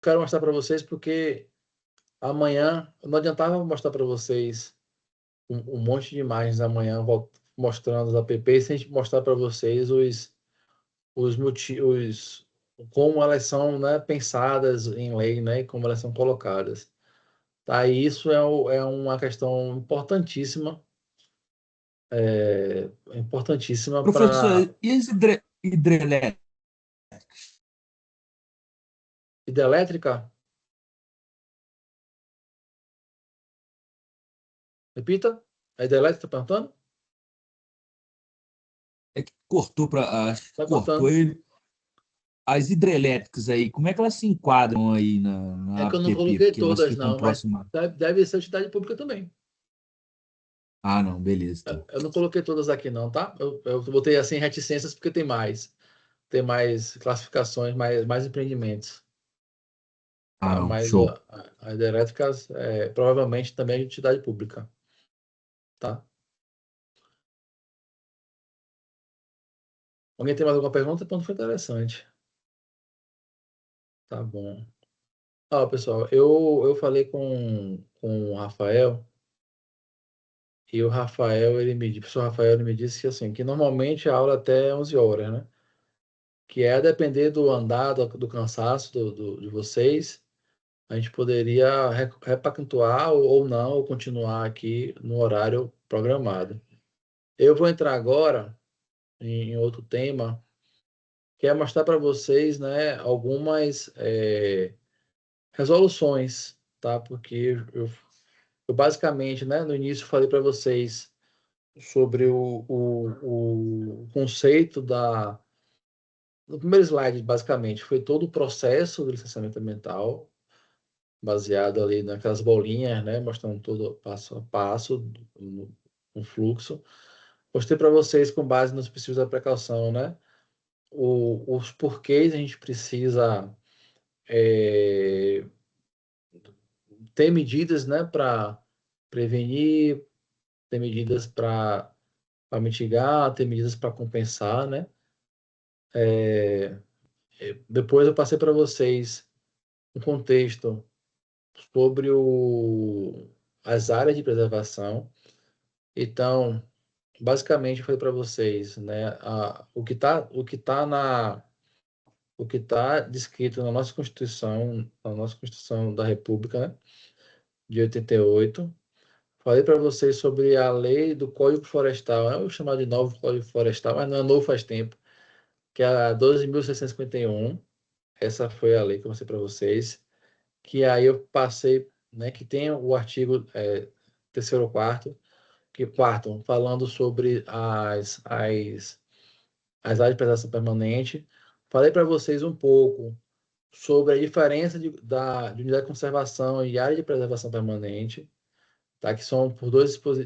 quero mostrar para vocês porque amanhã não adiantava mostrar para vocês um monte de imagens amanhã mostrando os apps sem a gente mostrar para vocês os motivos, como elas são, né, pensadas em lei, né, e como elas são colocadas. Tá? E isso é uma questão importantíssima para Professor, e as hidrelétricas? hidrelétrica. Repita. A hidrelétrica está perguntando? É que cortou para. Acho que Está cortou cortando. ele. As hidrelétricas aí, como é que elas se enquadram aí na É que eu não APP? coloquei Porque elas todas, ficam não, mas próximas. deve ser utilidade pública também. Ah, não, beleza, então. Eu não coloquei todas aqui, não, tá? Eu botei assim reticências porque tem mais. Tem mais classificações, mais empreendimentos. Ah, Tá? não, Mas show. a hidrelétricas provavelmente também é de utilidade pública. Tá? Alguém tem mais alguma pergunta? Ponto foi interessante. Tá bom. Ó, pessoal, eu falei com o Rafael e o Rafael, o professor Rafael, ele me disse que assim, que normalmente a aula até 11 horas, né? Que é a depender do andar, do cansaço de vocês, a gente poderia repactuar ou não, ou continuar aqui no horário programado. Eu vou entrar agora em outro tema, que é mostrar para vocês, né, algumas resoluções, tá? Porque eu basicamente, né, no início falei para vocês sobre o conceito da. No primeiro slide, basicamente, foi todo o processo do licenciamento ambiental, baseado ali naquelas bolinhas, né, mostrando todo passo a passo, no fluxo. Mostrei para vocês, com base nos princípios da precaução, né, os porquês a gente precisa ter medidas, né, para prevenir, ter medidas para mitigar, ter medidas para compensar, né? Depois eu passei para vocês um contexto sobre as áreas de preservação. Então, basicamente, eu falei para vocês, né, o que tá descrito na nossa Constituição da República, né, de 88. Falei para vocês sobre a lei do Código Florestal, eu chamo de novo Código Florestal, mas não é novo faz tempo, que é a 12.651. Essa foi a lei que eu mostrei para vocês, que aí eu passei, né, que tem o artigo terceiro ou quarto, falando sobre as áreas de preservação permanente. Falei para vocês um pouco sobre a diferença de unidade de conservação e área de preservação permanente, tá? Que são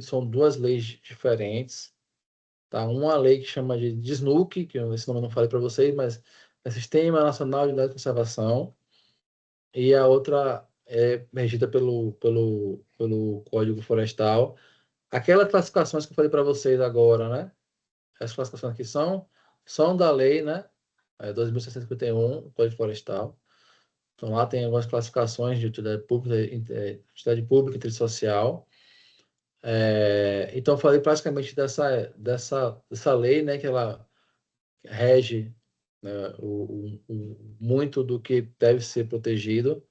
são duas leis diferentes, tá? Uma lei que chama de SNUC, que esse nome eu não falei para vocês, mas é Sistema Nacional de Unidade de Conservação, e a outra é regida pelo Código Florestal. Aquelas classificações que eu falei para vocês agora, né? As classificações aqui são da lei, né? 2.651, Código Florestal. Então, lá tem algumas classificações de utilidade pública e interesse social. Então, eu falei praticamente dessa lei, né? Que ela rege, né, muito do que deve ser protegido.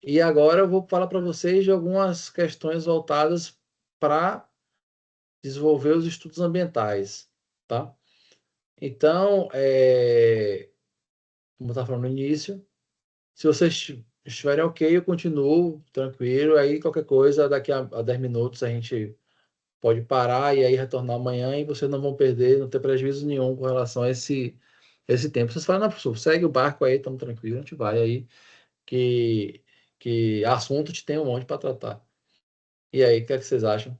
E agora eu vou falar para vocês de algumas questões voltadas para desenvolver os estudos ambientais, tá? Então, como eu estava falando no início, se vocês estiverem ok, eu continuo tranquilo. Aí, qualquer coisa, daqui a 10 minutos a gente pode parar e aí retornar amanhã e vocês não vão perder, não ter prejuízo nenhum com relação a esse tempo. Vocês falam, não, professor, segue o barco aí, estamos tranquilos, a gente vai aí, que, que assunto te tem um monte para tratar. E aí, o que é que vocês acham?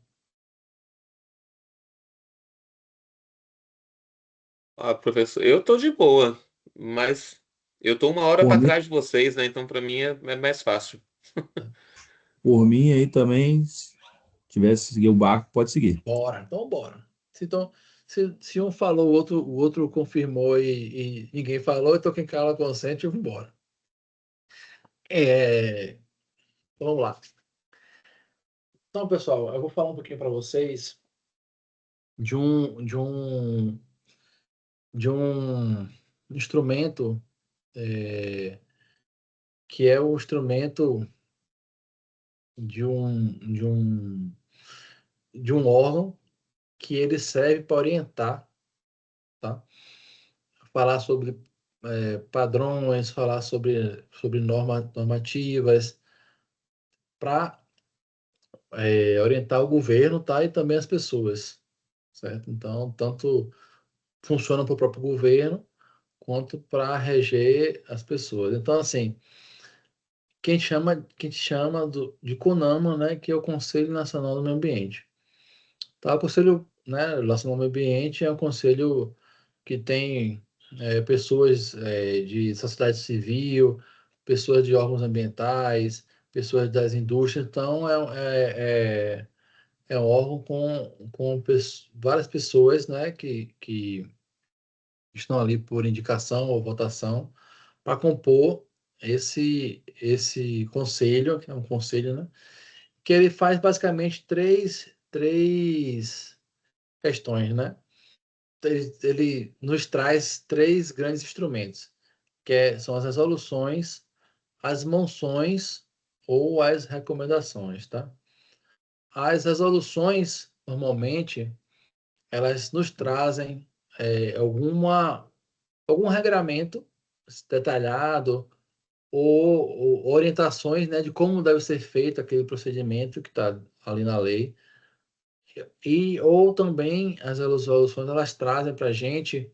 Ah, professor, eu tô de boa, mas eu tô uma hora Por para mim, trás de vocês, né? Então para mim é mais fácil. por mim aí também, se tivesse que seguir o barco, pode seguir. Bora, então bora. Então, se um falou, o outro confirmou e ninguém falou, então quem cala consente, vamos embora. É, vamos lá. Então, pessoal, eu vou falar um pouquinho para vocês de um instrumento que é o instrumento de um órgão que ele serve para orientar, tá? Falar sobre padrões, falar sobre normativas, para orientar o governo, tá? E também as pessoas, certo? Então, tanto funciona para o próprio governo, quanto para reger as pessoas. Então, assim, quem chama de CONAMA, né, que é o Conselho Nacional do Meio Ambiente. Tá? O Conselho, né, Nacional do Meio Ambiente é um conselho que tem pessoas de sociedade civil, pessoas de órgãos ambientais, pessoas das indústrias. Então, é um órgão com várias pessoas, né, que estão ali por indicação ou votação para compor esse conselho, que é um conselho, né, que ele faz basicamente três questões, né? Ele nos traz três grandes instrumentos, são as resoluções, as moções ou as recomendações, tá? As resoluções, normalmente, elas nos trazem algum regramento detalhado ou orientações, né, de como deve ser feito aquele procedimento que está ali na lei. Ou também as resoluções elas trazem para a gente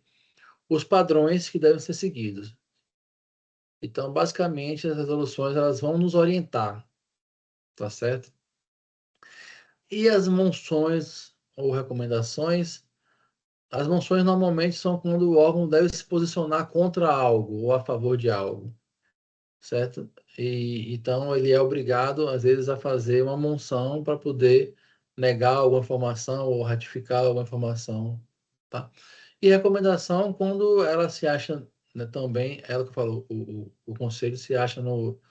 os padrões que devem ser seguidos. Então, basicamente, as resoluções elas vão nos orientar, tá certo? E as moções ou recomendações, as moções normalmente são quando o órgão deve se posicionar contra algo ou a favor de algo, certo? E então ele é obrigado, às vezes, a fazer uma moção para poder negar alguma informação ou ratificar alguma informação, tá? E recomendação quando ela se acha, né, também, ela que falou, o conselho se acha no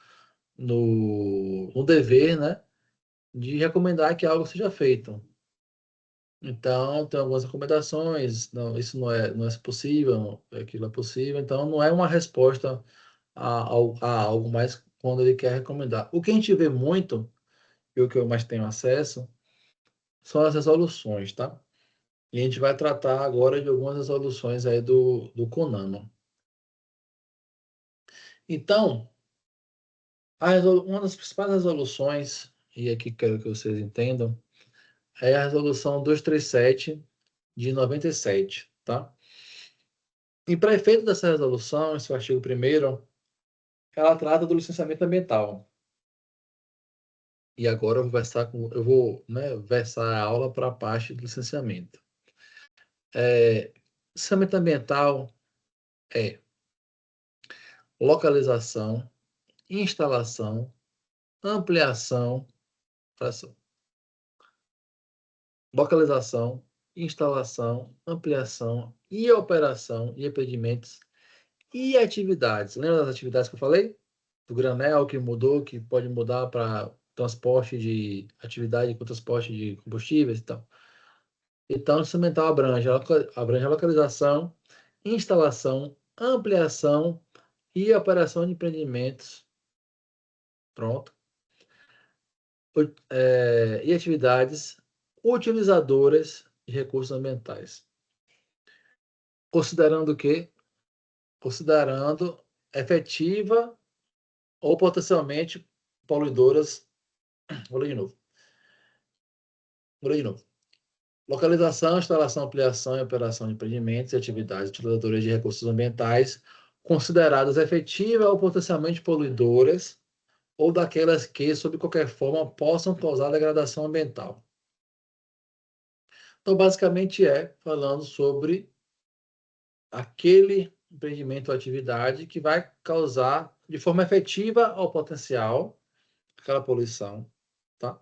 dever, né, de recomendar que algo seja feito. Então, tem algumas recomendações, não, isso não é possível, aquilo é possível, então não é uma resposta a algo, mas quando ele quer recomendar. O que a gente vê muito, e o que eu mais tenho acesso, são as resoluções, tá? E a gente vai tratar agora de algumas resoluções aí do CONAMA. Então, uma das principais resoluções, e aqui quero que vocês entendam, é a resolução 237 de 97, tá? E para efeito dessa resolução, esse artigo 1º, ela trata do licenciamento ambiental. E agora eu vou, né, versar a aula para a parte do licenciamento. Licenciamento ambiental é localização, instalação, ampliação, fração, localização, instalação, ampliação e operação de empreendimentos e atividades. Lembra das atividades que eu falei? Do granel que mudou, que pode mudar para transporte de atividade com transporte de combustíveis e tal. Então, o instrumental abrange a localização, instalação, ampliação e operação de empreendimentos. Pronto. E atividades utilizadoras de recursos ambientais. Considerando o quê? Considerando efetiva ou potencialmente poluidoras. Vou ler de novo. Localização, instalação, ampliação e operação de empreendimentos e atividades utilizadoras de recursos ambientais consideradas efetivas ou potencialmente poluidoras ou daquelas que, sob qualquer forma, possam causar degradação ambiental. Então, basicamente, falando sobre aquele empreendimento ou atividade que vai causar, de forma efetiva ou potencial, aquela poluição, tá?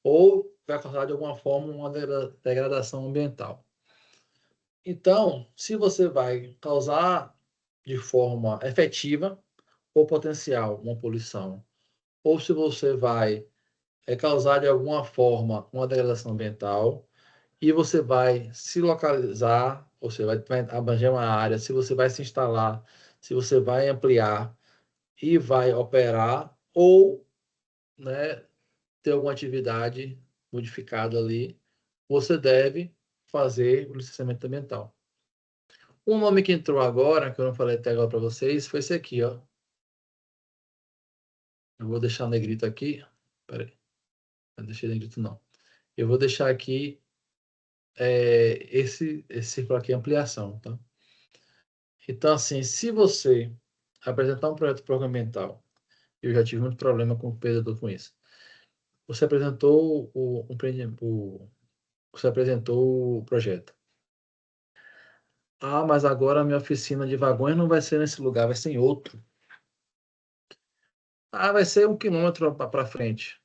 Ou vai causar, de alguma forma, uma degradação ambiental. Então, se você vai causar de forma efetiva ou potencial uma poluição, ou se você vai causar de alguma forma uma degradação ambiental, e você vai se localizar, ou seja, vai abranger uma área, se você vai se instalar, se você vai ampliar e vai operar, ou, né, ter alguma atividade modificada ali, você deve fazer o licenciamento ambiental. Um nome que entrou agora, que eu não falei até agora para vocês, foi esse aqui, ó. Eu vou deixar o negrito aqui. Peraí. Não deixei negrito, não. Eu vou deixar aqui esse círculo aqui, ampliação, tá? Então, assim, se você apresentar um projeto ambiental, eu já tive muito problema com o perdedor com isso. Você apresentou você apresentou o projeto. Ah, mas agora a minha oficina de vagões não vai ser nesse lugar, vai ser em outro. Ah, vai ser 1 quilômetro para frente.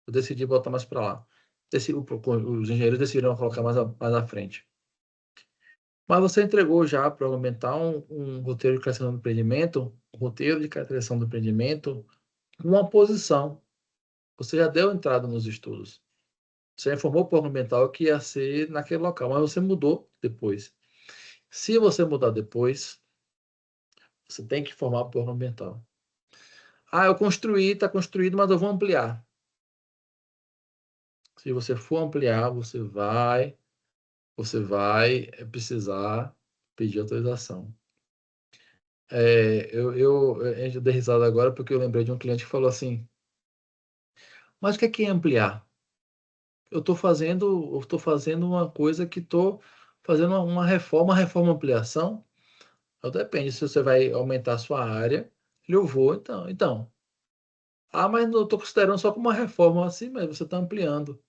Eu decidi botar mais para lá. Os engenheiros decidiram colocar mais à frente. Mas você entregou já para aumentar um roteiro de criação do empreendimento, uma posição. Você já deu entrada nos estudos. Você informou para o órgão ambiental que ia ser naquele local, mas você mudou depois. Se você mudar depois, você tem que informar para o órgão ambiental. Ah, eu construí, está construído, mas eu vou ampliar. Se você for ampliar, você vai precisar pedir autorização. Eu dei risada agora porque eu lembrei de um cliente que falou assim: mas o que é ampliar? Eu estou fazendo uma coisa que estou fazendo uma reforma ampliação. Então, depende se você vai aumentar a sua área. Eu vou, então. Ah, mas eu estou considerando só como uma reforma assim, mas você está ampliando.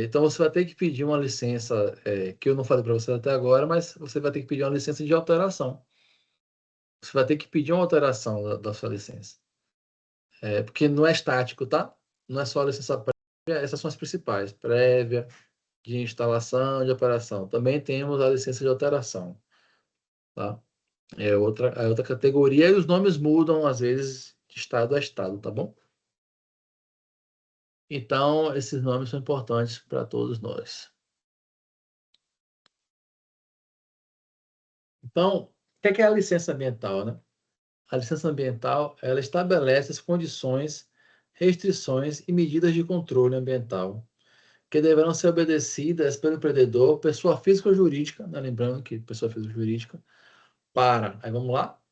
Então você vai ter que pedir uma licença, que eu não falei para você até agora, mas você vai ter que pedir uma licença de alteração. Você vai ter que pedir uma alteração da sua licença. Porque não é estático, tá? Não é só a licença prévia, essas são as principais. Prévia, de instalação, de operação. Também temos a licença de alteração, tá? É outra categoria e os nomes mudam, às vezes, de estado a estado, tá bom? Então, esses nomes são importantes para todos nós. Então, o que é a licença ambiental, né? A licença ambiental, ela estabelece as condições, restrições e medidas de controle ambiental que deverão ser obedecidas pelo empreendedor, pessoa física ou jurídica, né? Lembrando que pessoa física ou jurídica, aí vamos lá,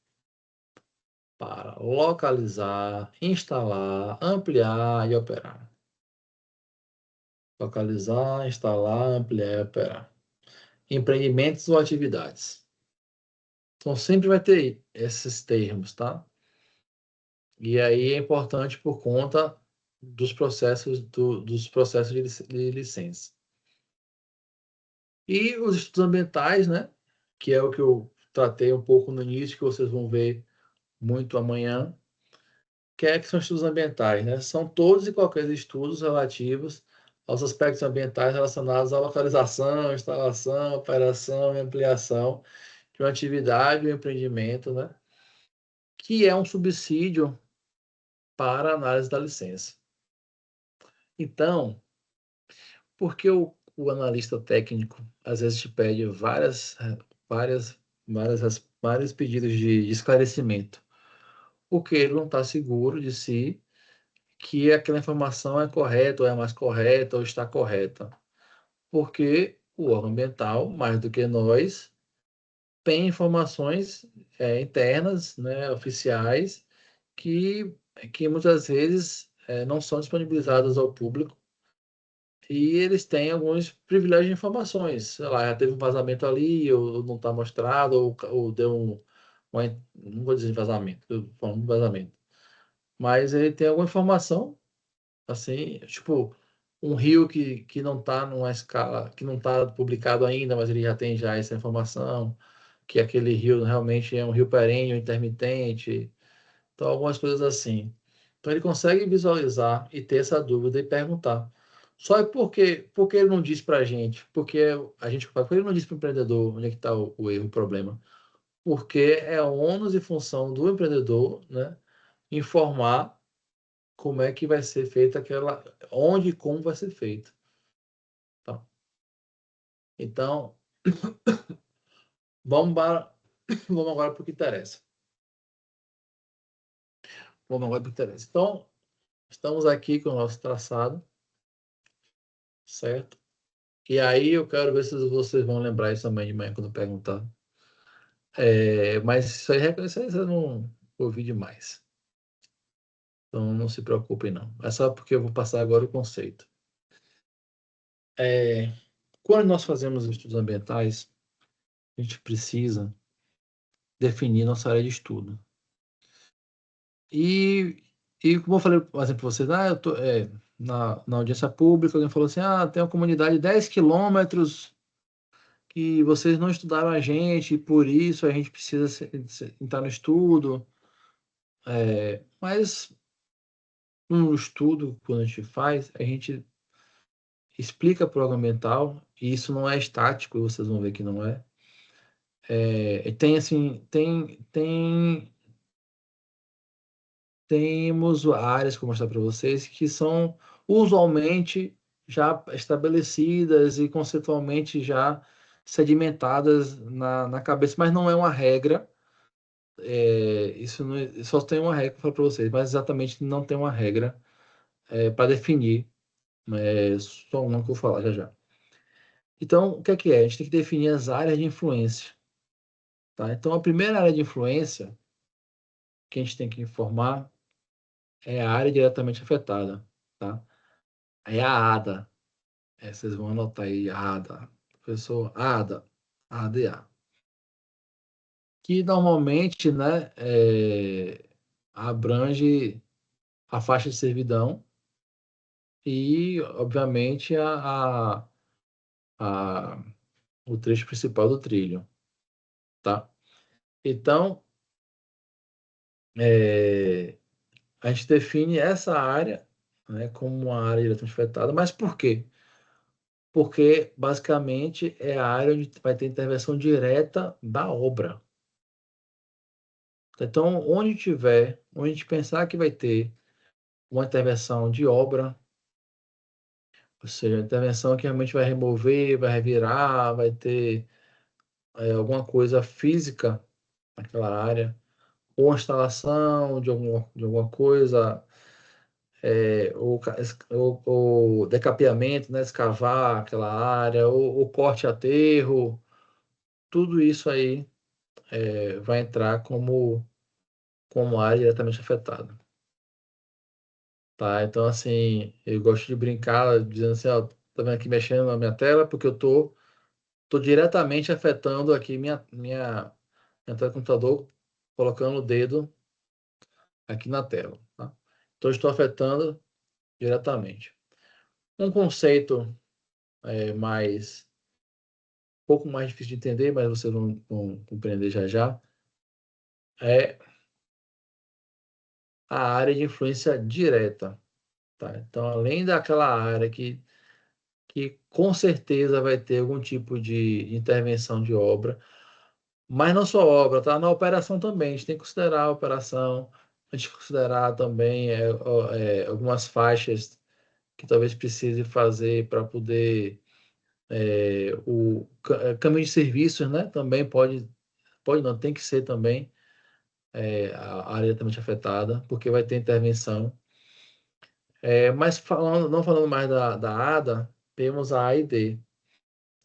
para localizar, instalar, ampliar e operar. Localizar, instalar, ampliar e operar. Empreendimentos ou atividades. Então, sempre vai ter esses termos, tá? E aí é importante por conta dos processos, de licença. E os estudos ambientais, né? Que é o que eu tratei um pouco no início, que vocês vão ver muito amanhã. Que são estudos ambientais, né? São todos e qualquer estudos relativos aos aspectos ambientais relacionados à localização, instalação, operação e ampliação de uma atividade ou empreendimento, né? Que é um subsídio para a análise da licença. Então, por que o analista técnico às vezes te pede várias, vários pedidos de esclarecimento? Porque ele não está seguro de si que aquela informação é correta, ou é mais correta, ou está correta. Porque o órgão ambiental, mais do que nós, tem informações internas, né, oficiais, que muitas vezes não são disponibilizadas ao público e eles têm alguns privilégios de informações. Sei lá, já teve um vazamento ali, ou não está mostrado, ou deu não vou dizer vazamento, eu falo um vazamento, mas ele tem alguma informação, assim, tipo, um rio que não está numa escala, que não está publicado ainda, mas ele já tem já essa informação, que aquele rio realmente é um rio perene, intermitente, então algumas coisas assim. Então ele consegue visualizar e ter essa dúvida e perguntar. Só é porque ele não diz para a gente, porque ele não diz para o empreendedor onde é que está o erro, o problema. porque é ônus e função do empreendedor, né, informar como é que vai ser feita aquela, onde e como vai ser feito. Tá? Então, vamos, para, vamos agora para o que interessa. Vamos agora para o que interessa. Então, estamos aqui com o nosso traçado, certo? E aí eu quero ver se vocês vão lembrar isso também de manhã quando perguntar. Mas isso aí eu não ouvi demais. Então não se preocupem não. É só porque eu vou passar agora o conceito. Quando nós fazemos estudos ambientais, a gente precisa definir nossa área de estudo. E como eu falei, por exemplo, para vocês, eu tô, na audiência pública, alguém falou assim, tem uma comunidade de 10 quilômetros que vocês não estudaram a gente, e por isso a gente precisa entrar no estudo. Mas no estudo, quando a gente faz, a gente explica para o órgão ambiental, e isso não é estático, vocês vão ver que não é. Tem assim, temos áreas que eu vou mostrar para vocês que são usualmente já estabelecidas e conceitualmente já sedimentadas na cabeça, mas não é uma regra. Isso não, só tem uma regra para vocês, mas exatamente não tem uma regra para definir. Só uma que eu vou falar já já. Então, o que é que é? A gente tem que definir as áreas de influência. Tá? Então, a primeira área de influência que a gente tem que informar é a área diretamente afetada. Tá? É a ADA. Vocês vão anotar aí, a ADA. Professor, ADA. ADA. Que normalmente, né, abrange a faixa de servidão e, obviamente, a, o trecho principal do trilho. Tá? Então, a gente define essa área, né, como uma área diretamente afetada, mas por quê? Porque, basicamente, é a área onde vai ter intervenção direta da obra. Então, onde a gente pensar que vai ter uma intervenção de obra, ou seja, a intervenção que realmente vai remover, vai revirar, vai ter alguma coisa física naquela área, ou instalação de alguma coisa, ou decapeamento, né, escavar aquela área, ou corte a aterro, tudo isso aí vai entrar como área diretamente afetada. Tá? Então, assim, eu gosto de brincar dizendo assim, ó, tá vendo aqui mexendo na minha tela, porque eu tô diretamente afetando aqui minha tela do computador, colocando o dedo aqui na tela. Tá? Então, eu estou afetando diretamente. Um conceito um pouco mais difícil de entender, mas vocês vão compreender já já, é a área de influência direta. Tá? Então, além daquela área que com certeza vai ter algum tipo de intervenção de obra, mas não só obra, tá? Na operação também, a gente tem que considerar a operação, a gente tem que considerar também algumas faixas que talvez precise fazer para poder caminho de serviços, né? Também pode não, tem que ser também a área diretamente afetada, porque vai ter intervenção. Mas não falando mais da ADA, temos a AID,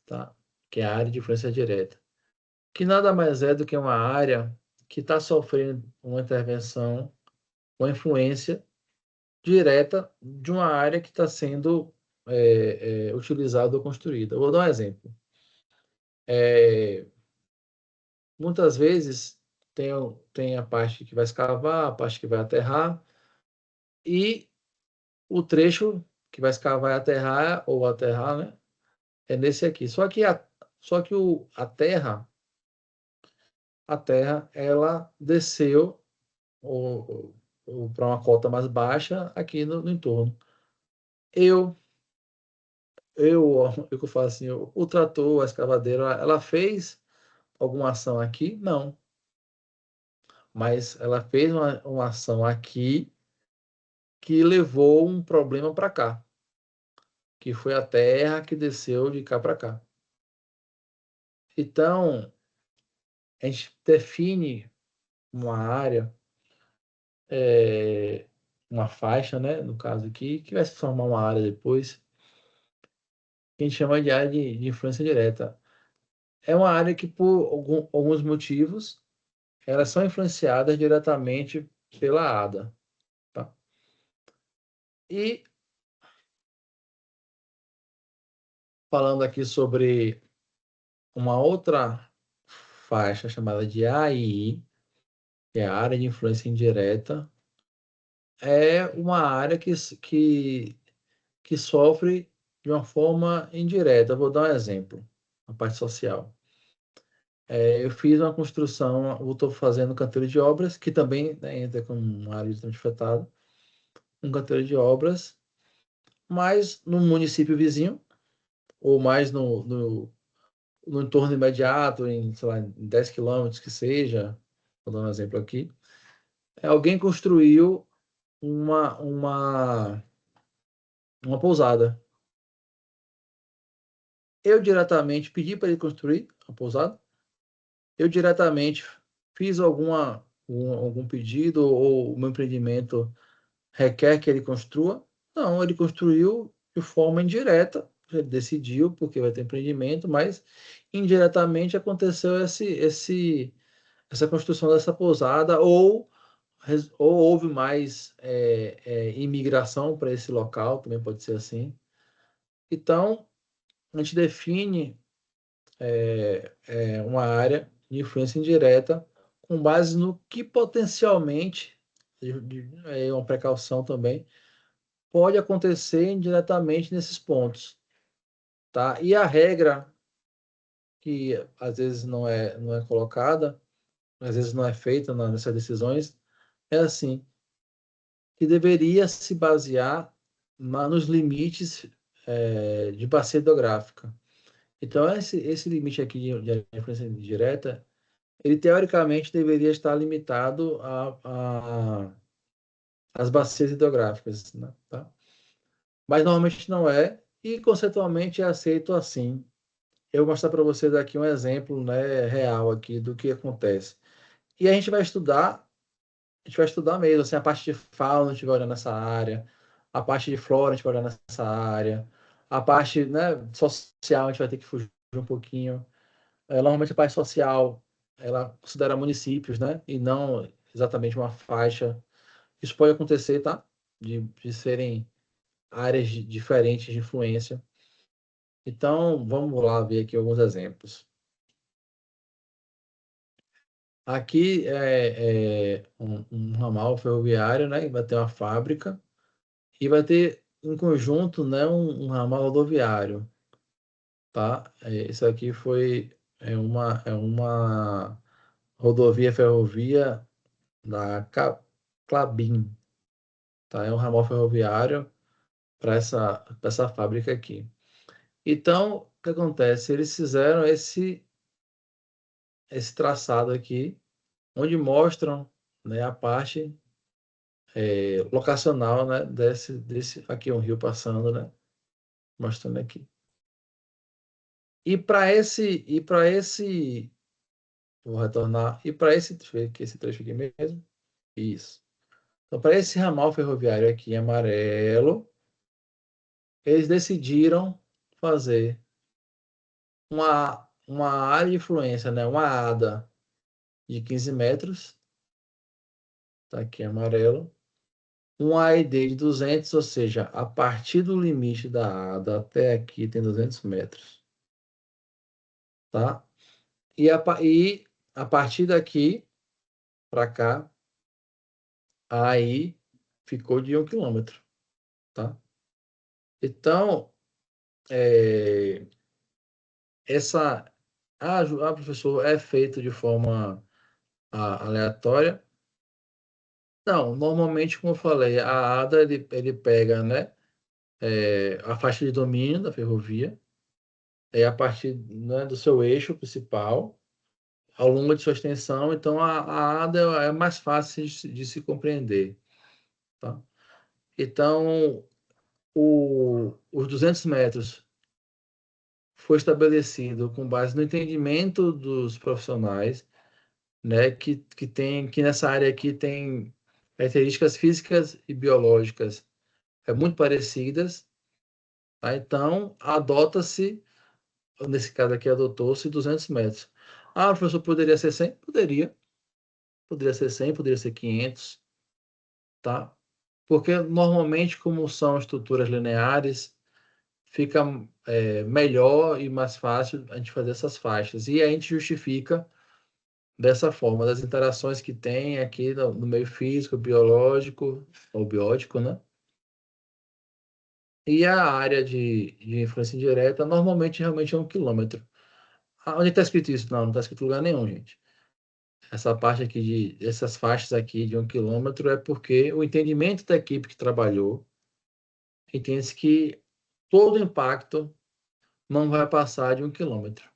tá? Que é a área de influência direta, que nada mais é do que uma área que está sofrendo uma intervenção, uma influência direta de uma área que está sendo utilizada ou construída. Eu vou dar um exemplo. Muitas vezes tem a parte que vai escavar, a parte que vai aterrar, e o trecho que vai escavar e aterrar, ou aterrar, né? É nesse aqui. Só que a terra, ela desceu para uma cota mais baixa aqui no entorno. Eu, o que eu falo assim, o trator, a escavadeira, ela fez alguma ação aqui? Não. mas ela fez uma ação aqui que levou um problema para cá, que foi a terra que desceu de cá para cá. Então, a gente define uma área, uma faixa, né, no caso aqui, que vai se formar uma área depois, que a gente chama de área de influência direta. É uma área que, por alguns motivos, elas são influenciadas diretamente pela ADA. Tá? E falando aqui sobre uma outra faixa chamada de AII, que é a área de influência indireta, é uma área que sofre de uma forma indireta. Vou dar um exemplo, a parte social. Eu fiz uma construção, eu estou fazendo canteiro de obras, que também, né, entra como uma área de afetada, um canteiro de obras, mas no município vizinho, ou mais no entorno imediato, em, sei lá, em 10 quilômetros que seja, vou dar um exemplo aqui, alguém construiu uma, uma, uma pousada. Eu diretamente pedi para ele construir a pousada, eu diretamente fiz algum pedido ou o meu empreendimento requer que ele construa? Não, ele construiu de forma indireta, ele decidiu porque vai ter empreendimento, mas indiretamente aconteceu essa construção dessa pousada ou houve mais imigração para esse local, também pode ser assim. Então, a gente define uma área de influência indireta com base no que potencialmente, uma precaução também, pode acontecer indiretamente nesses pontos, tá? E a regra que às vezes não é colocada, às vezes não é feita nessas decisões, é assim, que deveria se basear nos limites de bacia hidrográfica. Então, esse limite aqui de influência direta, ele teoricamente deveria estar limitado às bacias hidrográficas, né? Tá? Mas normalmente não é, e conceitualmente é aceito assim. Eu vou mostrar para vocês aqui um exemplo, né, real aqui do que acontece. E a gente vai estudar mesmo, assim, a parte de fauna a gente vai olhar nessa área, a parte de flora a gente vai olhar nessa área, a parte, né, social a gente vai ter que fugir um pouquinho. Normalmente a parte social, ela considera municípios, né, e não exatamente uma faixa. Isso pode acontecer, tá? De serem áreas diferentes de influência. Então, vamos lá ver aqui alguns exemplos. Aqui é um ramal ferroviário, né? Vai ter uma fábrica e vai ter em conjunto, né, um ramal rodoviário, tá? Isso aqui é uma ferrovia da Klabin, tá? É um ramal ferroviário para essa fábrica aqui. Então, o que acontece? Eles fizeram esse traçado aqui, onde mostram, né, a parte locacional, né, desse aqui é um rio passando, né, mostrando aqui. E para esse, vou retornar, e para esse, deixa eu ver aqui, esse trecho aqui mesmo, isso. Então, para esse ramal ferroviário aqui em amarelo, eles decidiram fazer uma área de influência, né, uma ADA de 15 metros, tá aqui em amarelo, um AED de 200, ou seja, a partir do limite da ADA até aqui tem 200 metros, tá? E a partir daqui para cá, aí ficou de 1 quilômetro, tá? Então, é, professor, é feito de forma aleatória? Não, normalmente, como eu falei, a ADA ele pega, né, a faixa de domínio da ferrovia, a partir, né, do seu eixo principal, ao longo de sua extensão, então a ADA é mais fácil de se compreender. Tá? Então, os 200 metros foi estabelecido com base no entendimento dos profissionais, né, que nessa área aqui tem características físicas e biológicas muito parecidas, tá? Então, adota-se, nesse caso aqui, adotou-se 200 metros. Ah, professor, poderia ser 100? Poderia ser 100, poderia ser 500, tá? Porque normalmente, como são estruturas lineares, fica melhor e mais fácil a gente fazer essas faixas. E a gente justifica dessa forma, das interações que tem aqui no meio físico, biológico, ou biótico, né? E a área de influência indireta, normalmente, realmente é 1 quilômetro. Ah, onde está escrito isso? Não está escrito em lugar nenhum, gente. Essa parte aqui, essas faixas aqui de 1 quilômetro é porque o entendimento da equipe que trabalhou entende-se que todo impacto não vai passar de 1 quilômetro.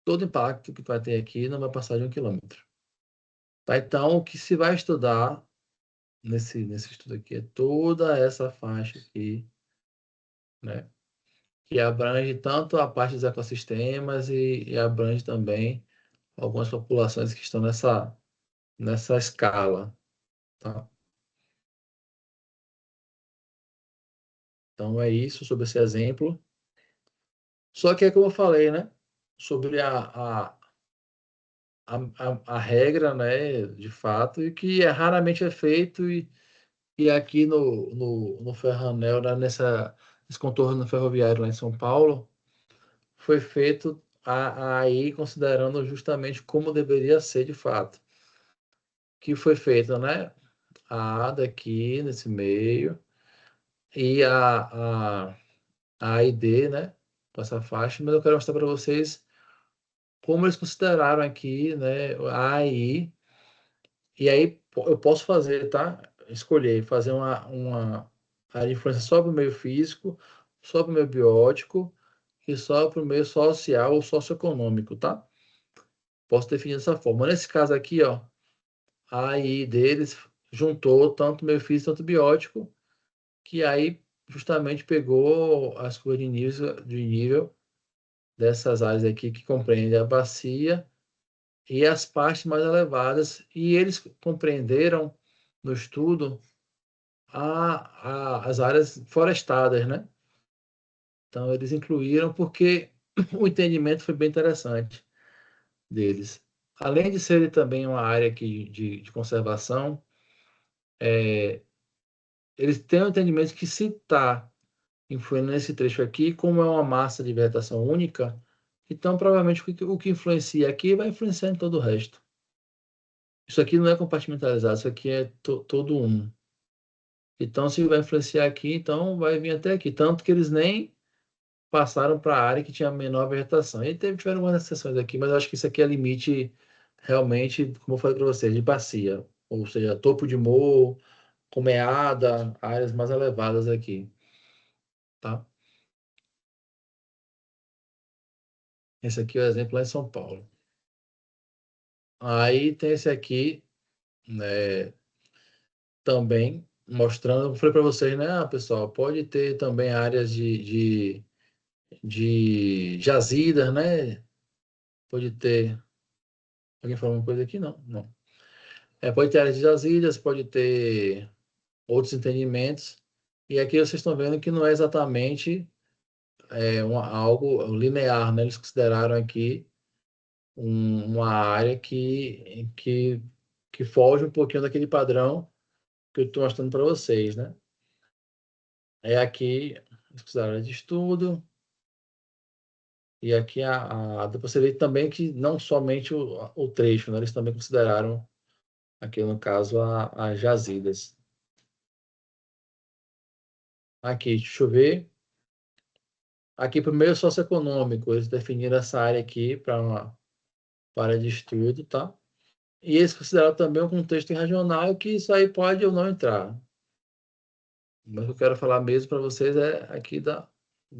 Todo impacto que vai ter aqui não vai passar de 1 quilômetro. Tá? Então, o que se vai estudar nesse estudo aqui é toda essa faixa aqui, né? Que abrange tanto a parte dos ecossistemas e abrange também algumas populações que estão nessa escala, tá? Então, é isso sobre esse exemplo. Só que é como eu falei, né? Sobre a regra, né? De fato, e que raramente é feito e aqui no Ferranel, né, nesse contorno ferroviário lá em São Paulo, foi feito aí considerando justamente como deveria ser de fato. Que foi feito, né? A daqui nesse meio e a AID, né? Com essa faixa, mas eu quero mostrar para vocês como eles consideraram aqui, né? A AI, e aí eu posso fazer, tá? Escolher fazer uma área de influência só para o meio físico, só para o meio biótico e só para o meio social ou socioeconômico, tá? Posso definir dessa forma. Nesse caso aqui, ó, a AI deles juntou tanto meio físico quanto biótico, que aí justamente pegou as curvas de nível dessas áreas aqui que compreendem a bacia e as partes mais elevadas, e eles compreenderam no estudo as áreas florestadas, né? Então, eles incluíram porque o entendimento foi bem interessante deles. Além de ser também uma área aqui de conservação, eles têm um entendimento que se está influindo nesse trecho aqui, como é uma massa de vegetação única, então provavelmente o que influencia aqui vai influenciar em todo o resto. Isso aqui não é compartimentalizado, isso aqui é todo um. Então, se vai influenciar aqui, então vai vir até aqui. Tanto que eles nem passaram para a área que tinha menor vegetação. E tiveram algumas exceções aqui, mas eu acho que isso aqui é limite, realmente, como eu falei para vocês, de bacia. Ou seja, topo de morro, comeada, áreas mais elevadas aqui. Tá? Esse aqui é o exemplo lá em São Paulo. Aí tem esse aqui, né, também, mostrando, eu falei para vocês, né, pessoal, pode ter também áreas de jazidas, né? Pode ter. Alguém falou uma coisa aqui? Não, não. Pode ter áreas de jazidas, pode ter outros entendimentos. E aqui vocês estão vendo que não é exatamente algo linear, né? Eles consideraram aqui uma área que foge um pouquinho daquele padrão que eu estou mostrando para vocês, né? Aqui eles consideraram área de estudo. E aqui depois você vê também que não somente o trecho, né? Eles também consideraram aqui no caso as jazidas. Aqui, deixa eu ver. Aqui, primeiro socioeconômico, eles definiram essa área aqui para uma área de estudo, tá? E eles consideraram também um contexto regional que isso aí pode ou não entrar. Mas o que eu quero falar mesmo para vocês é aqui da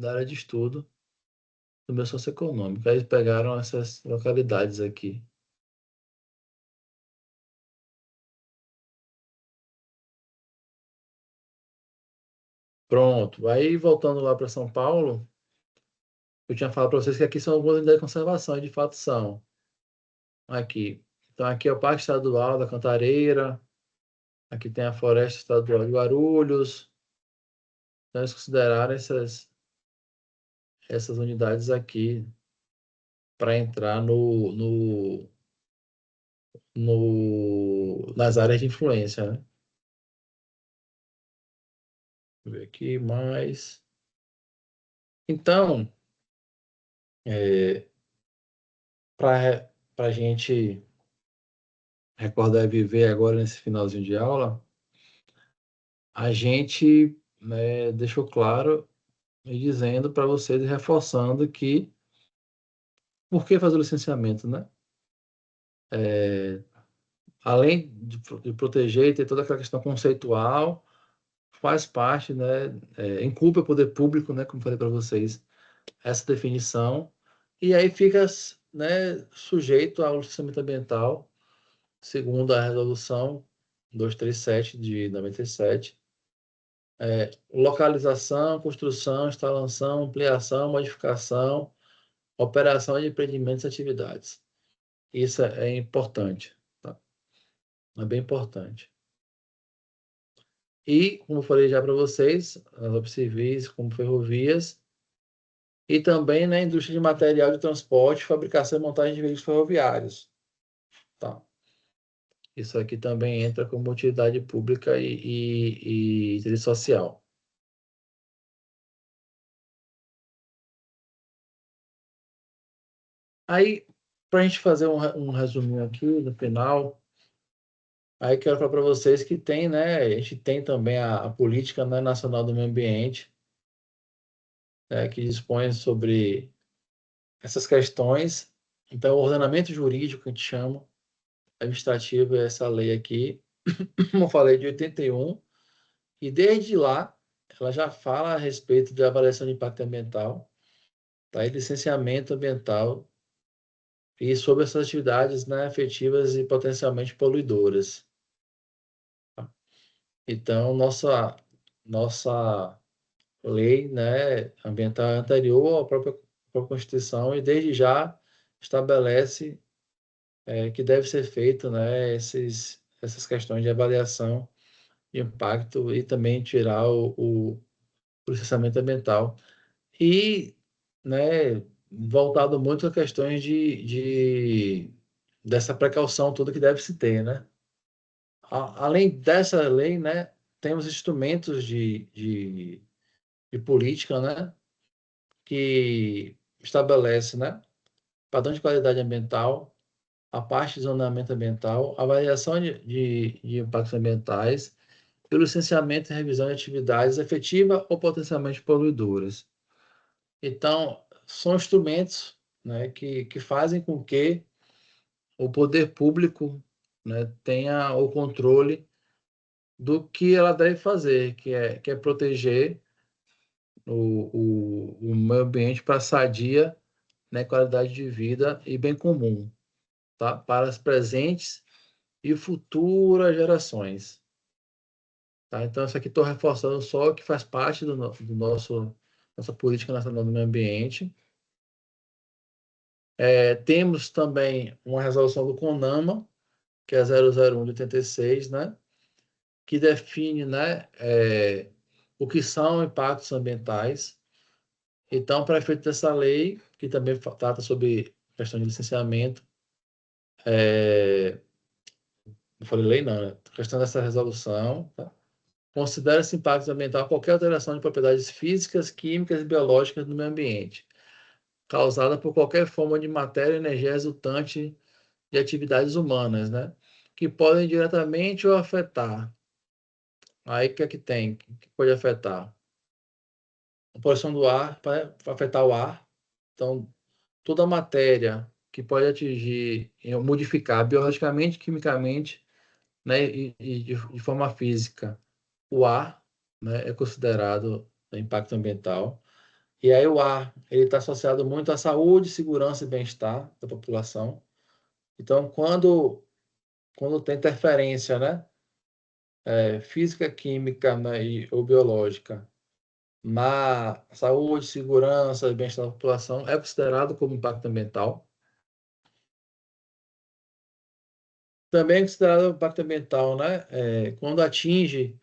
área de estudo. do meu socioeconômico. Aí eles pegaram essas localidades aqui. Pronto. Aí, voltando lá para São Paulo, eu tinha falado para vocês que aqui são algumas unidades de conservação, e de fato são. Aqui. Então, aqui é o Parque Estadual da Cantareira, aqui tem a Floresta Estadual de Guarulhos. Então, eles consideraram essas unidades aqui para entrar nas áreas de influência, né? Deixa eu ver aqui mais. Então, para a gente recordar e viver agora nesse finalzinho de aula, a gente, né, deixou claro e dizendo para vocês, reforçando que por que fazer o licenciamento, né? Além de proteger e ter toda aquela questão conceitual, faz parte, né? Incumbe o poder público, né? Como falei para vocês, essa definição, e aí fica, né, sujeito ao licenciamento ambiental, segundo a resolução 237 de 97, localização, construção, instalação, ampliação, modificação, operação de empreendimentos e atividades. Isso é importante, tá? É bem importante. E, como eu falei já para vocês, as obras civis, como ferrovias, e também na indústria de material de transporte, fabricação e montagem de veículos ferroviários. Tá? Isso aqui também entra como utilidade pública e interesse social. Aí, para a gente fazer um resuminho aqui no final, aí quero falar para vocês que tem, né, a gente tem também a Política, né, Nacional do Meio Ambiente, né, que dispõe sobre essas questões. Então, o ordenamento jurídico, que a gente chama, administrativo, é essa lei aqui, como eu falei, de 81, e desde lá, ela já fala a respeito da avaliação de impacto ambiental, tá? E licenciamento ambiental, e sobre essas atividades, né, efetivas e potencialmente poluidoras. Tá? Então, nossa lei, né, ambiental é anterior à própria Constituição, e desde já estabelece que deve ser feito, né, essas questões de avaliação de impacto e também tirar o licenciamento ambiental. E, né, voltado muito a questões dessa precaução toda que deve se ter, né? Além dessa lei, né, temos instrumentos de política, né, que estabelece, né, padrão de qualidade ambiental, a parte de zonamento ambiental, avaliação de impactos ambientais e o licenciamento e revisão de atividades efetivas ou potencialmente poluidoras. Então, são instrumentos, né, que fazem com que o poder público, né, tenha o controle do que ela deve fazer, que é proteger o meio ambiente para sadia, né, qualidade de vida e bem comum, tá? Para as presentes e futuras gerações. Tá? Então, isso aqui estou reforçando só o que faz parte do nossa política nacional do meio ambiente. Temos também uma resolução do CONAMA, que é 001 de 86, né? Que define, né, o que são impactos ambientais. Então, para efeito dessa lei, que também trata sobre questão de licenciamento, não falei lei não, né? Questão dessa resolução, tá? Considera-se impacto ambiental qualquer alteração de propriedades físicas, químicas e biológicas no meio ambiente, causada por qualquer forma de matéria e energia resultante de atividades humanas, né? Que podem diretamente ou afetar. Aí o que é que tem? Que pode afetar? A poluição do ar, para afetar o ar. Então, toda matéria que pode atingir, modificar biologicamente, quimicamente, né, e de forma física, o ar, né, é considerado impacto ambiental. E aí o ar, ele está associado muito à saúde, segurança e bem-estar da população. Então, quando tem interferência, né, física, química, né, ou biológica, na saúde, segurança e bem-estar da população, é considerado como impacto ambiental. Também é considerado impacto ambiental, né, quando atinge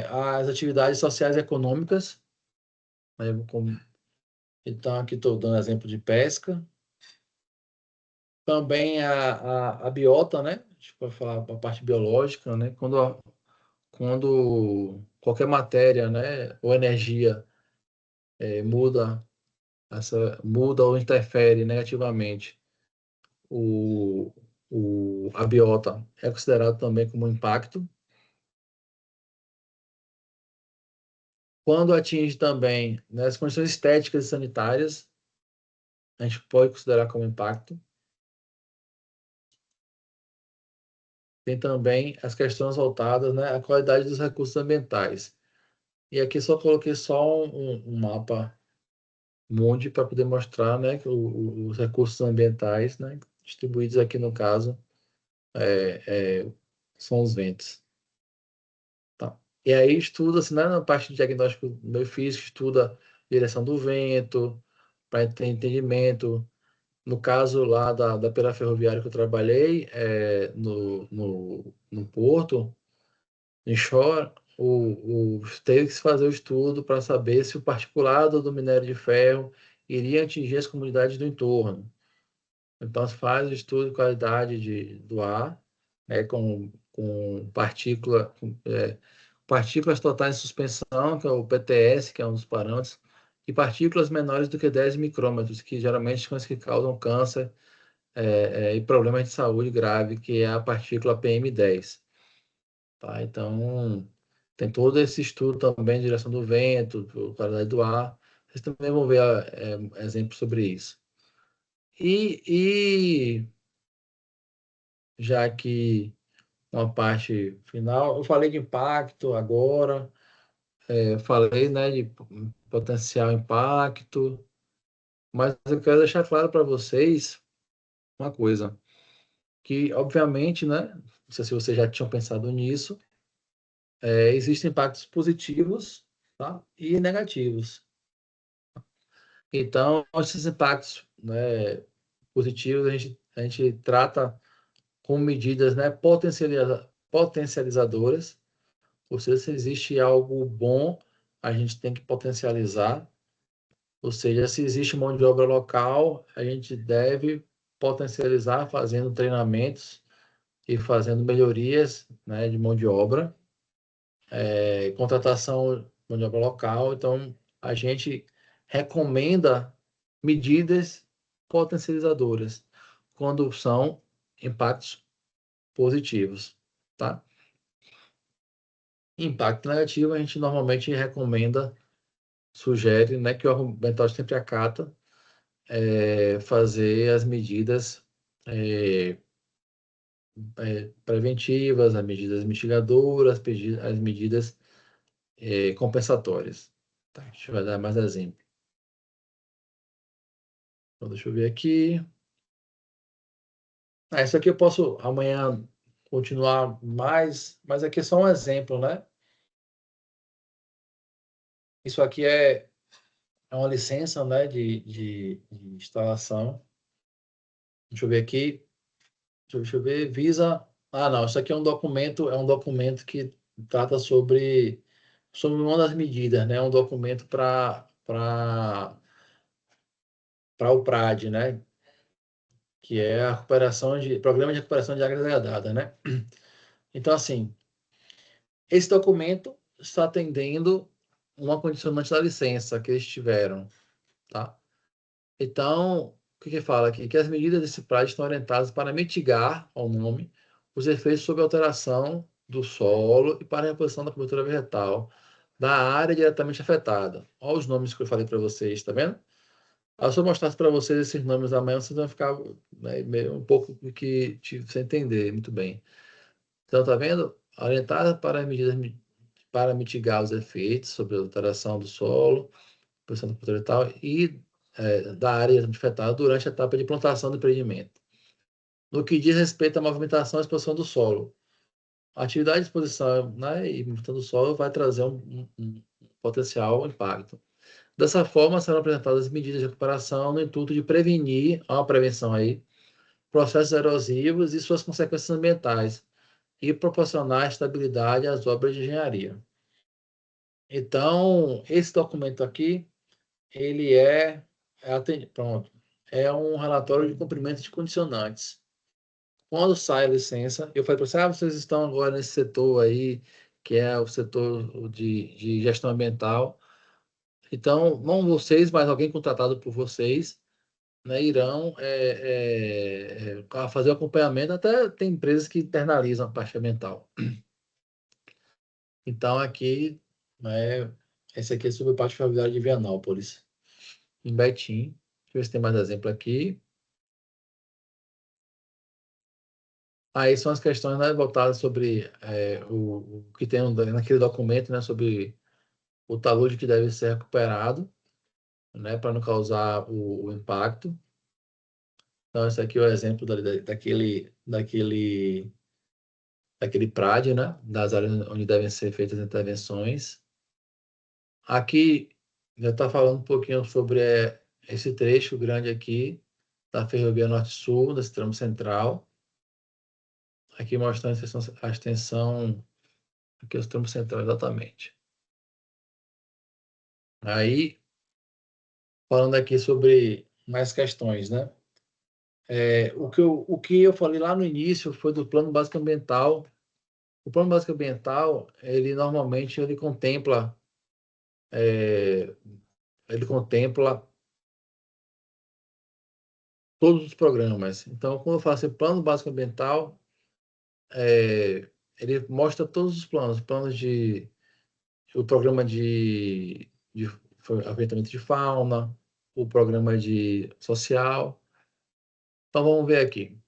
as atividades sociais e econômicas, né, então aqui estou dando exemplo de pesca. Também a biota, né, a gente pode falar a parte biológica, né, quando qualquer matéria, né, ou energia muda muda ou interfere negativamente o, a biota, é considerado também como impacto. Quando atinge também, né, as condições estéticas e sanitárias, a gente pode considerar como impacto. Tem também as questões voltadas, né, à qualidade dos recursos ambientais. E aqui só coloquei só um mapa mundi para poder mostrar, né, que os recursos ambientais, né, distribuídos aqui no caso, são os ventos. Tá. E aí estuda-se, né, na parte de diagnóstico biofísico, estuda direção do vento, para ter entendimento. No caso lá da pela ferroviária que eu trabalhei, no Porto, em Shore, teve que se fazer o estudo para saber se o particulado do minério de ferro iria atingir as comunidades do entorno. Então, se faz o estudo de qualidade do ar, né, com partículas totais de suspensão, que é o PTS, que é um dos parâmetros, e partículas menores do que 10 micrômetros, que geralmente são as que causam câncer e problemas de saúde grave, que é a partícula PM10. Tá? Então, tem todo esse estudo também de direção do vento, qualidade do ar. Vocês também vão ver exemplos sobre isso. E já que uma parte final, eu falei de impacto agora, falei, né, de potencial impacto, mas eu quero deixar claro para vocês uma coisa, que obviamente, né, não sei se vocês já tinham pensado nisso, existem impactos positivos, tá, e negativos. Então, esses impactos, né, positivos a gente trata com medidas, né, potencializadoras. Ou seja, se existe algo bom, a gente tem que potencializar. Ou seja, se existe mão de obra local, a gente deve potencializar fazendo treinamentos e fazendo melhorias, né, de mão de obra, contratação de mão de obra local. Então, a gente recomenda medidas potencializadoras quando são impactos positivos, tá? Impacto negativo, a gente normalmente recomenda, sugere, né, que o argumental sempre acata fazer as medidas é, preventivas, as medidas mitigadoras, as medidas compensatórias. Tá, a gente vai dar mais exemplo. Então, deixa eu ver aqui. Isso aqui eu posso amanhã continuar mais, mas aqui é só um exemplo, né? Isso aqui é uma licença, né, de instalação. Deixa eu ver aqui. Deixa eu ver. Visa. Ah, não. Isso aqui é um documento que trata sobre uma das medidas, né? Um documento para o PRAD, né? Que é a Programa de Recuperação de Área Degradada, né? Então, assim, esse documento está atendendo uma condicionante da licença que eles tiveram, tá? Então, o que fala aqui? Que as medidas desse PRAD estão orientadas para mitigar, ao nome, os efeitos sobre a alteração do solo e para a reposição da cobertura vegetal da área diretamente afetada. Olha os nomes que eu falei para vocês, tá vendo? Se eu mostrasse para vocês esses nomes amanhã, vocês vão ficar, né, meio um pouco do que sem entender muito bem. Então, tá vendo? Orientada para medidas para mitigar os efeitos sobre a alteração do solo, posição do produtor e tal, e da área afetada durante a etapa de plantação do empreendimento. No que diz respeito à movimentação e exposição do solo, a atividade de exposição, né, e movimentação do solo vai trazer um potencial impacto. Dessa forma, serão apresentadas medidas de recuperação no intuito de prevenir, há uma prevenção aí, processos erosivos e suas consequências ambientais, e proporcionar estabilidade às obras de engenharia. Então, esse documento aqui, ele pronto, é um relatório de cumprimento de condicionantes. Quando sai a licença, eu falei para vocês, vocês estão agora nesse setor aí, que é o setor de gestão ambiental. Então, não vocês, mas alguém contratado por vocês, né, irão fazer o acompanhamento. Até tem empresas que internalizam a parte ambiental. Então, aqui, né, esse aqui é sobre a parte ferroviária de Vianópolis, em Betim. Deixa eu ver se tem mais exemplo aqui. Aí são as questões, né, voltadas sobre o que tem naquele documento, né, sobre o talude que deve ser recuperado, né, para não causar o impacto. Então, esse aqui é o exemplo daquele PRAD, né, das áreas onde devem ser feitas as intervenções. Aqui já está falando um pouquinho sobre esse trecho grande aqui da Ferrovia Norte-Sul, desse tramo central. Aqui mostrando a extensão aqui é o tramo central, exatamente. Aí, falando aqui sobre mais questões, né? O que eu falei lá no início foi do Plano Básico Ambiental. O Plano Básico Ambiental, ele normalmente ele contempla todos os programas. Então, quando eu falo assim, Plano Básico Ambiental, ele mostra todos os planos o programa de aventamento de fauna, o programa de social. Então, vamos ver aqui.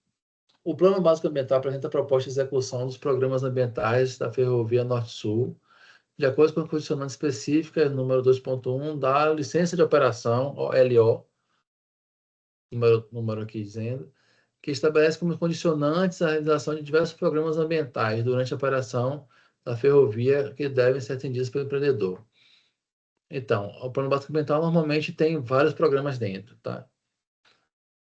O Plano Básico Ambiental apresenta a proposta de execução dos programas ambientais da Ferrovia Norte-Sul, de acordo com a condicionante específica, número 2.1, da licença de operação, OLO, número aqui dizendo, que estabelece como condicionantes a realização de diversos programas ambientais durante a operação da ferrovia que devem ser atendidos pelo empreendedor. Então, o Plano Básico Ambiental normalmente tem vários programas dentro, tá?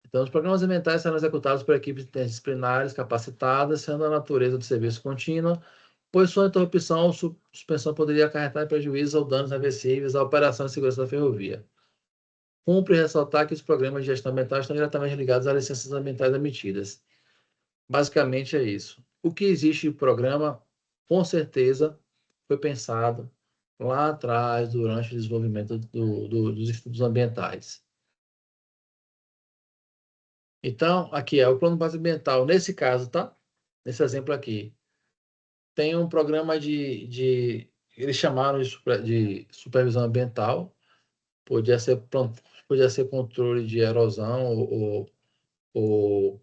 Então, os programas ambientais serão executados por equipes interdisciplinares capacitadas, sendo a natureza do serviço contínua, pois sua interrupção ou suspensão poderia acarretar prejuízos ou danos reversíveis à operação e segurança da ferrovia. Cumpre ressaltar que os programas de gestão ambiental estão diretamente ligados às licenças ambientais emitidas. Basicamente é isso. O que existe de programa, com certeza, foi pensado lá atrás, durante o desenvolvimento dos estudos ambientais. Então, aqui é o plano básico ambiental. Nesse caso, tá? Nesse exemplo aqui, tem um programa eles chamaram de supervisão ambiental. Podia ser controle de erosão ou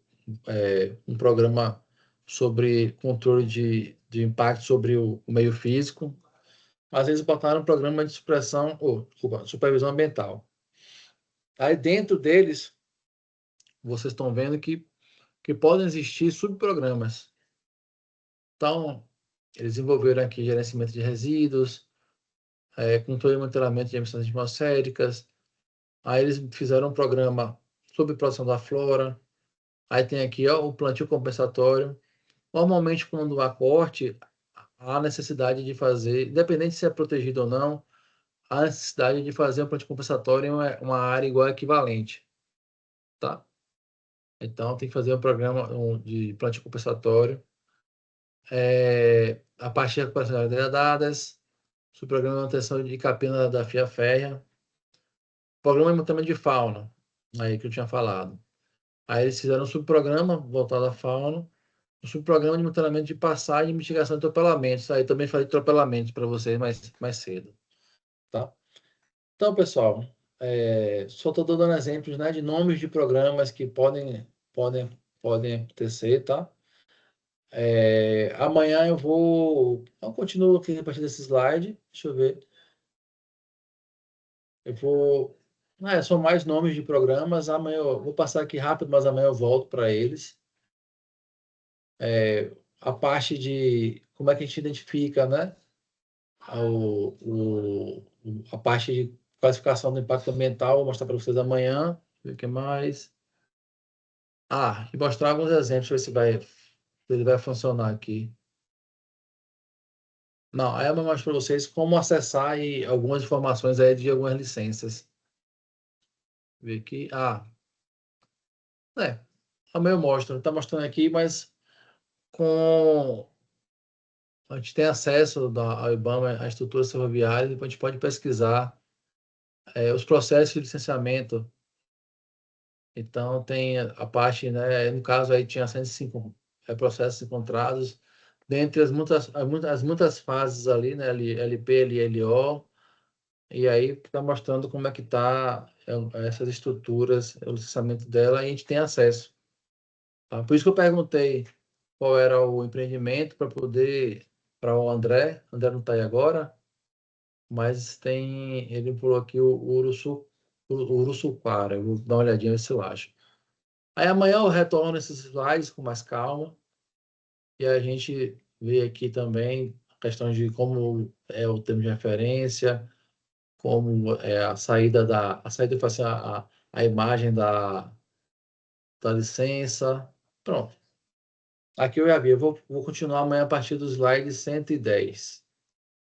um programa sobre controle de impacto sobre o meio físico. Às vezes botaram um programa de supervisão ambiental. Aí dentro deles, vocês estão vendo que podem existir subprogramas. Então, eles desenvolveram aqui gerenciamento de resíduos, controle e monitoramento de emissões atmosféricas. Aí eles fizeram um programa sobre proteção da flora. Aí tem aqui o plantio compensatório. Normalmente, quando há corte, há necessidade de fazer, independente se é protegido ou não, há necessidade de fazer um plantio compensatório em uma área igual equivalente. Tá? Então, tem que fazer um programa de plantio compensatório. A parte de recuperação de degradadas, o programa de manutenção de capina da fia férrea, programa de monitoramento de fauna, aí que eu tinha falado. Aí eles fizeram um subprograma voltado à fauna, um subprograma de monitoramento de passagem e mitigação de atropelamentos. Aí também falei de atropelamentos para vocês mais cedo. Tá? Então, pessoal, só estou dando exemplos, né, de nomes de programas que podem acontecer, tá? Amanhã eu continuo aqui a partir desse slide. Deixa eu ver. São mais nomes de programas. Amanhã eu vou passar aqui rápido, mas amanhã eu volto para eles. A parte de como é que a gente identifica, né? A parte de classificação do impacto ambiental, vou mostrar para vocês amanhã. O que mais? E mostrar alguns exemplos, ver se ele vai funcionar aqui. Não, aí eu vou mostrar para vocês como acessar algumas informações aí de algumas licenças. Ver aqui. Amanhã eu mostro. Está mostrando aqui, mas a gente tem acesso ao IBAMA, à estrutura ferroviária, depois a gente pode pesquisar os processos de licenciamento. Então, tem a parte, né, no caso aí tinha 105 processos encontrados, dentre as muitas fases ali, né, LP, LLO, e aí está mostrando como é que está essas estruturas, o licenciamento dela, e a gente tem acesso. Tá? Por isso que eu perguntei qual era o empreendimento para o André não está aí agora, mas ele pulou aqui o Uruçuquara, eu vou dar uma olhadinha ver se eu acho. Aí amanhã eu retorno esses slides com mais calma e a gente vê aqui também a questão de como é o termo de referência, como é a saída eu faço a imagem da licença. Pronto. Aqui eu já vi. Eu vou continuar amanhã a partir do slide 110.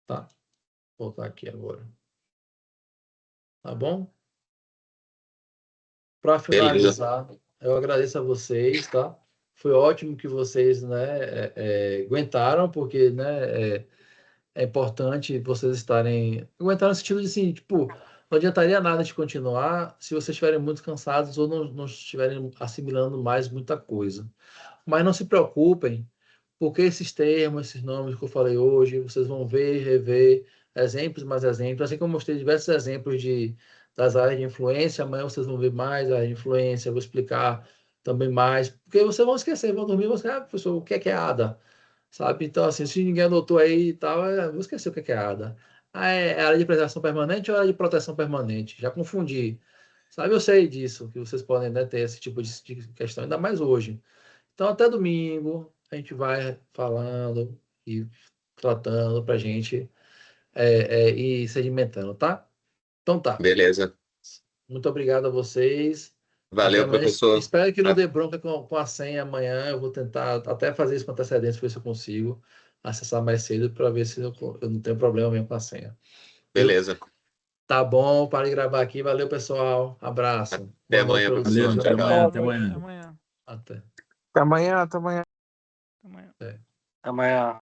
Tá? Vou voltar aqui agora. Tá bom? Para finalizar, eu agradeço a vocês, tá? Foi ótimo que vocês, né, aguentaram, porque, né, é importante vocês estarem... Aguentaram no sentido de, assim, tipo, não adiantaria nada de continuar se vocês estiverem muito cansados ou não estiverem assimilando mais muita coisa. Mas não se preocupem, porque esses termos, esses nomes que eu falei hoje, vocês vão ver, rever, exemplos mais exemplos. Assim como eu mostrei diversos exemplos das áreas de influência, amanhã vocês vão ver mais áreas de influência, eu vou explicar também mais, porque vocês vão esquecer, vão dormir, vão esquecer, professor, o que é ADA? Sabe? Então, assim, se ninguém anotou aí e tal, eu vou esquecer o que é ADA. É área de preservação permanente ou área de proteção permanente? Já confundi. Sabe, eu sei disso, que vocês podem, né, ter esse tipo de questão, ainda mais hoje. Então, até domingo, a gente vai falando e tratando para a gente ir sedimentando, tá? Então tá. Beleza. Muito obrigado a vocês. Até Valeu, amanhã. professor. Espero que não dê bronca com a senha amanhã. Eu vou tentar até fazer isso com antecedência, para ver se eu consigo acessar mais cedo, para ver se eu não tenho problema mesmo com a senha. Beleza. Tá bom, para de gravar aqui. Valeu, pessoal. Abraço. Até Boa noite amanhã, para professor. vocês. Valeu, Tchau, até tchau. amanhã. Até amanhã. Até. Até amanhã. Até amanhã. É. Até amanhã.